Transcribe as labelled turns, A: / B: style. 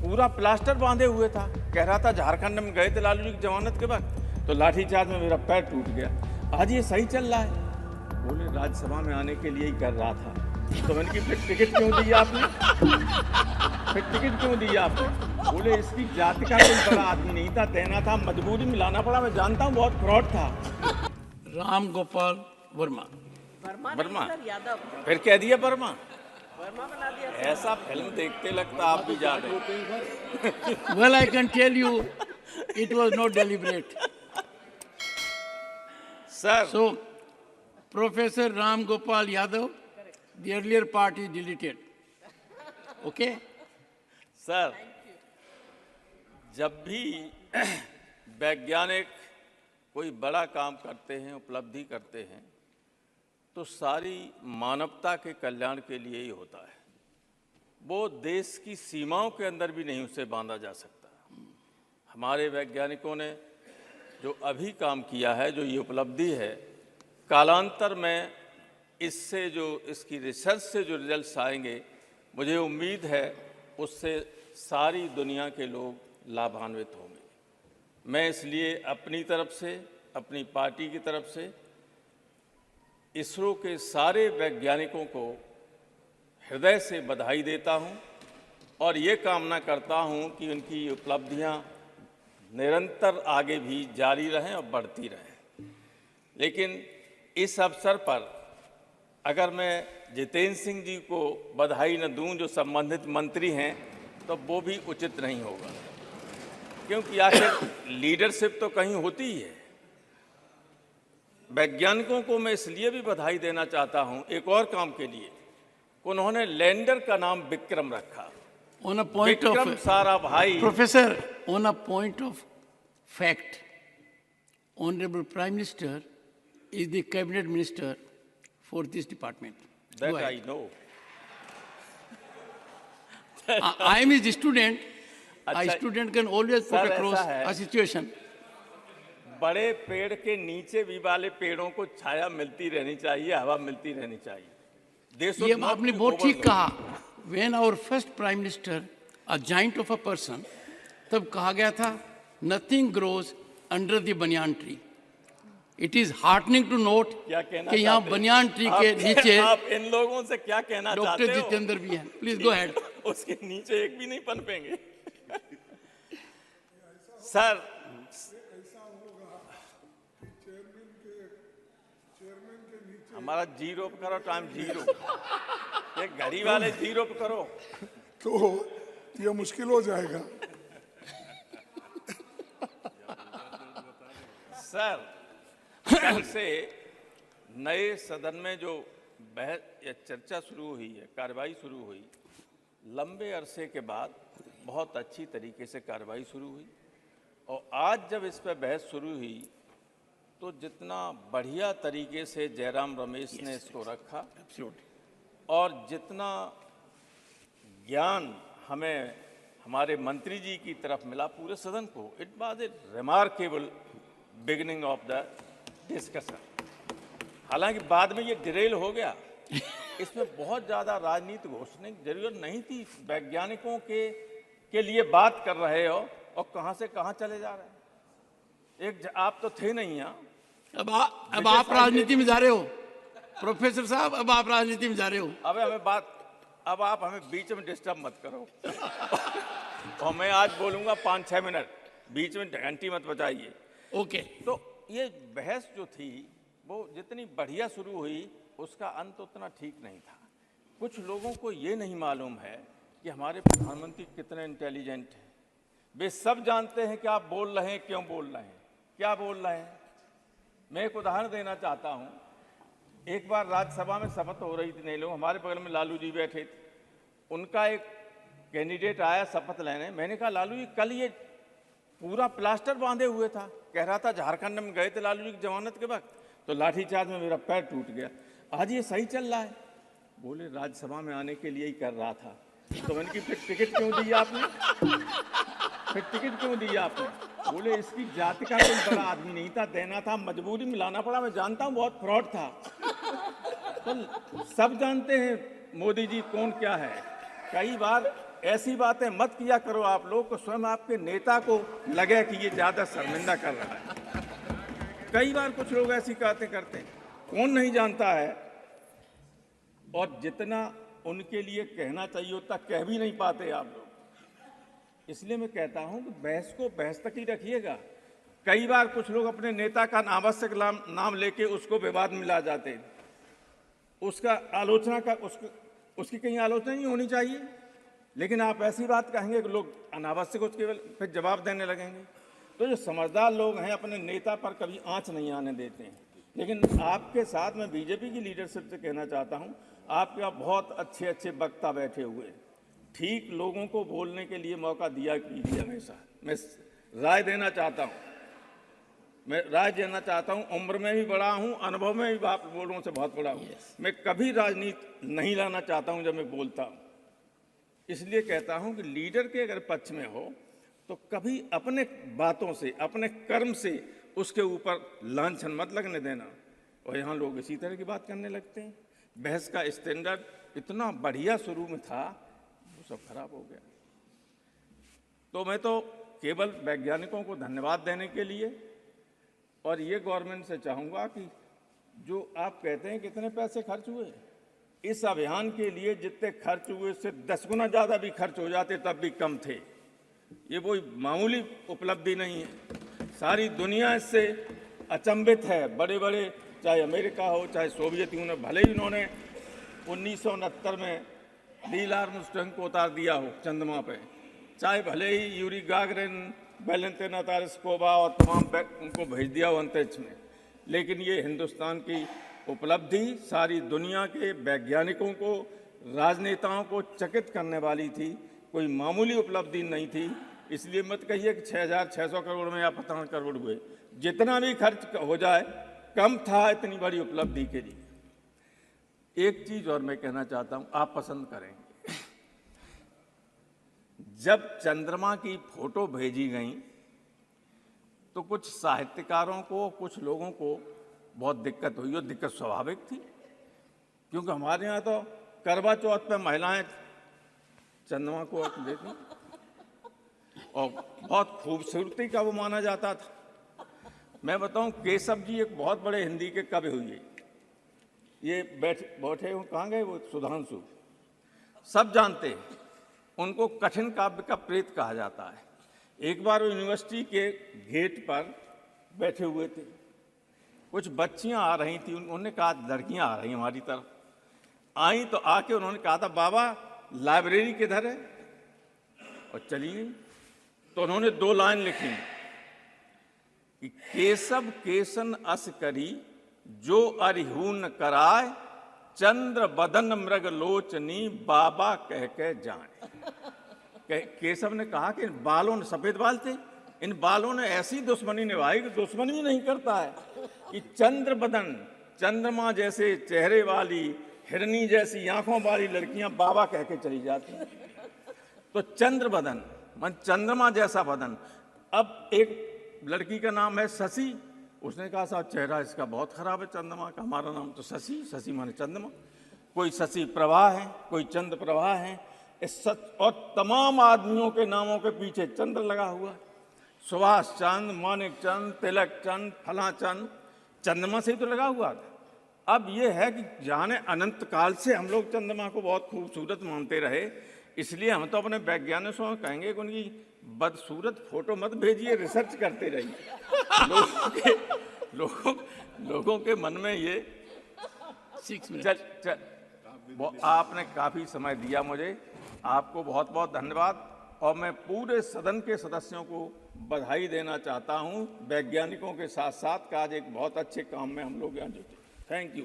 A: पूरा प्लास्टर बांधे हुए था, कह रहा था झारखंड में गए थे लालू जी की जमानत के वक्त, तो लाठीचार्ज में मेरा पैर टूट गया। आज ये सही चल रहा है। बोले राज्यसभा में आने के लिए ही कर रहा था। तो मैंने कि फिर टिकट क्यों दी आपने? फिर टिकट क्यों दी आपने? बोले इसकी जाति का कोई बड़ा आदमी नहीं था, देना था, मजबूरी में लाना पड़ा। मैं जानता हूँ बहुत फ्रॉड था।
B: राम गोपाल वर्मा।
A: वर्मा फिर कह दिया वर्मा बना दिया। ऐसा फिल्म देखते लगता आप भी जा रहे।
B: Well, I can tell you, it was not deliberate.
A: Sir.
B: So, Professor Ram Gopal Yadav, the earlier part is deleted. Okay?
A: Sir, जब भी वैज्ञानिक कोई बड़ा काम करते हैं, उपलब्धि करते हैं, तो सारी मानवता के कल्याण के लिए ही होता है। वो देश की सीमाओं के अंदर भी नहीं उसे बांधा जा सकता। हमारे वैज्ञानिकों ने जो अभी काम किया है, जो ये उपलब्धि है, कालांतर में इससे जो इसकी रिसर्च से जो रिजल्ट्स आएंगे, मुझे उम्मीद है उससे सारी दुनिया के लोग लाभान्वित होंगे। मैं इसलिए अपनी तरफ से, अपनी पार्टी की तरफ से इसरो के सारे वैज्ञानिकों को हृदय से बधाई देता हूं और ये कामना करता हूं कि उनकी उपलब्धियां निरंतर आगे भी जारी रहें और बढ़ती रहें। लेकिन इस अवसर पर अगर मैं जितेंद्र सिंह जी को बधाई न दूं, जो संबंधित मंत्री हैं, तो वो भी उचित नहीं होगा, क्योंकि आखिर लीडरशिप तो कहीं होती ही है। वैज्ञानिकों को मैं इसलिए भी बधाई देना चाहता हूं एक और काम के लिए, उन्होंने लैंडर का नाम विक्रम रखा।
B: On a point
A: Vikram
B: of
A: सारा भाई।
B: Professor, on a point of fact, Honorable Prime Minister is the cabinet minister for this department.
A: That
B: Go
A: I
B: ahead.
A: know.
B: I am his student. A
A: अच्छा,
B: student can always put
A: sir,
B: across
A: ऐसा है।
B: a situation.
A: बड़े पेड़ के नीचे भी वाले पेड़ों को छाया मिलती रहनी चाहिए, हवा मिलती रहनी चाहिए।
B: ये आपने बहुत ठीक कहा। When our first Prime Minister, a giant of a person, तब कहा गया था, nothing grows under the banyan tree. It is heartening to note कि यहाँ बनियान ट्री के नीचे
A: आप इन लोगों से क्या कहना चाहते
B: डॉक्टर
A: हो?
B: जितेंद्र भी हैं। Please go ahead.
A: उसके नीचे एक भी नहीं पनपेंगे। सर, हमारा जीरो पे करो, टाइम जीरो। ये घड़ी वाले जीरो पे करो
C: तो ये मुश्किल हो जाएगा।
A: सर, कल से नए सदन में जो बहस या चर्चा शुरू हुई है, कार्रवाई शुरू हुई, लंबे अरसे के बाद बहुत अच्छी तरीके से कार्रवाई शुरू हुई। और आज जब इस पर बहस शुरू हुई, तो जितना बढ़िया तरीके से जयराम रमेश ने इसको रखा और जितना ज्ञान हमें हमारे मंत्री जी की तरफ मिला पूरे सदन को, it was a remarkable beginning of the discussion. हालांकि बाद में ये डिरेल हो गया, इसमें बहुत ज़्यादा राजनीति घोषणे की जरूरत नहीं थी। वैज्ञानिकों के लिए बात कर रहे हो और कहाँ से कहाँ चले जा रहे हैं। आप तो थे नहीं यहाँ।
B: अब आप राजनीति में जा रहे हो प्रोफेसर साहब, अब आप राजनीति में जा रहे हो।
A: अब आप हमें बीच में डिस्टर्ब मत करो। और मैं आज बोलूँगा 5-6 मिनट, बीच में घंटी मत बजाइए।
B: ओके।
A: तो ये बहस जो थी वो जितनी बढ़िया शुरू हुई, उसका अंत उतना ठीक नहीं था। कुछ लोगों को ये नहीं मालूम है कि हमारे प्रधानमंत्री कितने इंटेलिजेंट हैं। वे सब जानते हैं कि आप बोल रहे हैं, क्यों बोल रहे हैं, क्या बोल रहे हैं। मैं एक उदाहरण देना चाहता हूँ। एक बार राज्यसभा में शपथ हो रही थी, नहीं लोग, हमारे बगल में लालू जी बैठे थे। उनका एक कैंडिडेट आया शपथ लेने। मैंने कहा, लालू जी कल ये पूरा प्लास्टर बांधे हुए था, कह रहा था झारखंड में गए थे लालू जी की जमानत के वक्त, तो लाठीचार्ज में मेरा पैर टूट गया। आज ये सही चल रहा है। बोले राज्यसभा में आने के लिए ही कर रहा था। तो मैंने कि फिर टिकट क्यों दी आपने? फिर टिकट क्यों दी आपने? बोले इसकी जाति का कोई बड़ा आदमी नहीं था, देना था, मजबूरी में लाना पड़ा। मैं जानता हूँ बहुत फ्रॉड था। तो सब जानते हैं मोदी जी कौन क्या है। कई बार ऐसी बातें मत किया करो आप लोग को स्वयं आपके नेता को लगे कि ये ज़्यादा शर्मिंदा कर रहा है। कई बार कुछ लोग ऐसी बातें करते हैं, कौन नहीं जानता है, और जितना उनके लिए कहना चाहिए उतना कह भी नहीं पाते आप लोग। इसलिए मैं कहता हूं कि बहस को बहस तक ही रखिएगा। कई बार कुछ लोग अपने नेता का अनावश्यक नाम लेके उसको विवाद में ला जाते हैं, उसका आलोचना का उसकी कहीं आलोचना नहीं होनी चाहिए, लेकिन आप ऐसी बात कहेंगे कि लोग अनावश्यक उसके फिर जवाब देने लगेंगे। तो जो समझदार लोग हैं अपने नेता पर कभी आंच नहीं आने देते हैं। लेकिन आपके साथ मैं बीजेपी की लीडरशिप से कहना चाहता हूं, आपके यहाँ बहुत अच्छे अच्छे वक्ता बैठे हुए हैं, ठीक लोगों को बोलने के लिए मौका दिया कीजिए हमेशा। मैं राय देना चाहता हूं, उम्र में भी बड़ा हूं, अनुभव में भी आप लोगों से बहुत बड़ा हूं। मैं कभी राजनीति नहीं लाना चाहता हूं जब मैं बोलता हूं। इसलिए कहता हूं कि लीडर के अगर पक्ष में हो तो कभी अपने बातों से, अपने कर्म से उसके ऊपर लांछन मत लगने देना। और यहाँ लोग इसी तरह की बात करने लगते हैं। बहस का स्टैंडर्ड इतना बढ़िया शुरू में था, वो सब खराब हो गया। तो मैं तो केवल वैज्ञानिकों को धन्यवाद देने के लिए और ये गवर्नमेंट से चाहूँगा कि जो आप कहते हैं कितने पैसे खर्च हुए, इस अभियान के लिए जितने खर्च हुए उससे 10 गुना ज़्यादा भी खर्च हो जाते तब भी कम थे। ये कोई मामूली उपलब्धि नहीं है। सारी दुनिया इससे अचंभित है। बड़े बड़े चाहे अमेरिका हो चाहे सोवियत यूनियन, भले ही उन्होंने 1969 में नील आर्मस्ट्रांग को उतार दिया हो चंद्रमा पे, चाहे भले ही यूरी गागरिन, वैलेंटिना तारस्कोवा और तमाम उनको भेज दिया हो अंतरिक्ष में, लेकिन ये हिंदुस्तान की उपलब्धि सारी दुनिया के वैज्ञानिकों को, राजनेताओं को चकित करने वाली थी। कोई मामूली उपलब्धि नहीं थी। इसलिए मत कहिए कि 6,600 करोड़ में या 15 करोड़ हुए। जितना भी खर्च हो जाए कम था इतनी बड़ी उपलब्धि के लिए। एक चीज और मैं कहना चाहता हूं, आप पसंद करेंगे, जब चंद्रमा की फोटो भेजी गई तो कुछ साहित्यकारों को, कुछ लोगों को बहुत दिक्कत हुई। और दिक्कत स्वाभाविक थी, क्योंकि हमारे यहाँ तो करवा चौथ पे महिलाएं चंद्रमा को देखी और बहुत खूबसूरती का वो माना जाता था। मैं बताऊं, केशव जी एक बहुत बड़े हिंदी के कवि हुए, ये बैठे हुए कहाँ गए, वो सुधांशु, सब जानते हैं उनको कठिन काव्य का प्रेत कहा जाता है। एक बार वो यूनिवर्सिटी के गेट पर बैठे हुए थे, कुछ बच्चियां आ रही थी, उन्होंने कहा लड़कियां आ रही हमारी तरफ, आई तो आके उन्होंने कहा था बाबा लाइब्रेरी किधर है, और चली गई। तो उन्होंने 2 लाइन लिखी कि केशव केसन अस करी जो अरिहून कराए, चंद्र बदन मृग लोचनी बाबा कह के जाए। केशव ने कहा कि इन बालों ने, सफेद बाल थे, इन बालों ने ऐसी दुश्मनी निभाई कि दुश्मनी भी नहीं करता है कि चंद्र बदन, चंद्रमा जैसे चेहरे वाली, हिरनी जैसी आंखों वाली लड़कियां बाबा कह के चली जाती हैं। तो चंद्र बदन मन चंद्रमा जैसा बदन। अब एक लड़की का नाम है शशि, उसने कहा साहब चेहरा इसका बहुत खराब है चंद्रमा का, हमारा नाम तो शशि, शशि माने चंद्रमा। कोई शशि प्रभा है, कोई चंद्र प्रभा है, और तमाम आदमियों के नामों के पीछे चंद्र लगा हुआ है। सुभाष चंद्र, मानिक चंद, तिलक चंद, फला चंद, चंद्रमा से ही तो लगा हुआ था। अब ये है कि जाने अनंत काल से हम लोग चंद्रमा को बहुत खूबसूरत मानते रहे, इसलिए हम तो अपने वैज्ञानिकों को कहेंगे कि उनकी बदसूरत फोटो मत भेजिए, रिसर्च करते रहिए। लोगों के मन में ये
B: 6 मिनट।
A: आपने काफी समय दिया मुझे, आपको बहुत बहुत धन्यवाद। और मैं पूरे सदन के सदस्यों को बधाई देना चाहता हूं, वैज्ञानिकों के साथ साथ आज एक बहुत अच्छे काम में हम लोग यहाँ जुटे। Thank you.